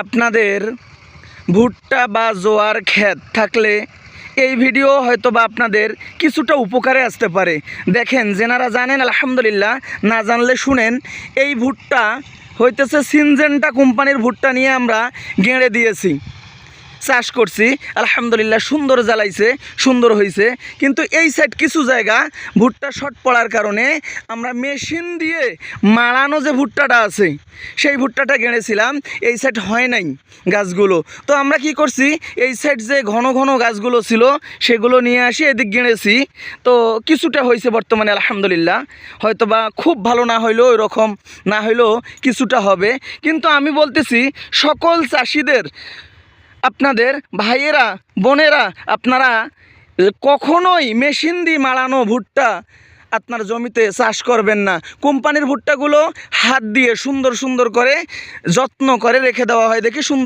আপনাদের ভুট্টা বা জোয়ার ক্ষেত থাকলে এই ভিডিও হয়তো বা আপনাদের কিছুটা উপকারে আসতে পারে। দেখেন, যেনারা জানেন আলহামদুলিল্লাহ, না জানলে শুনেন। এই ভুট্টা হইতেছে সিনজেন্টা কোম্পানির ভুট্টা নিয়ে আমরা গেঁড়ে দিয়েছি, চাষ করছি। আলহামদুলিল্লাহ সুন্দর জ্বালাইছে, সুন্দর হয়েছে। কিন্তু এই সাইড কিছু জায়গা ভুট্টা শর্ট পড়ার কারণে আমরা মেশিন দিয়ে মাড়ানো যে ভুট্টাটা আছে সেই ভুট্টাটা গেঁড়েছিলাম, এই সাইড হয় নাই গাছগুলো। তো আমরা কি করছি, এই সাইড যে ঘন ঘন গাছগুলো ছিল সেগুলো নিয়ে আসি এদিক গেঁড়েছি। তো কিছুটা হয়েছে বর্তমানে আলহামদুলিল্লাহ। হয়তো বা খুব ভালো না হইলেও ওই রকম না হইলেও কিছুটা হবে। কিন্তু আমি বলতেছি সকল চাষিদের, আপনাদের ভাইয়েরা বোনেরা, আপনারা কখনোই মেশিন দিয়ে মাড়ানো ভুট্টা আপনার জমিতে চাষ করবেন না। কোম্পানির ভুট্টাগুলো হাত দিয়ে সুন্দর সুন্দর করে যত্ন করে রেখে দেওয়া হয়, দেখি সুন্দর।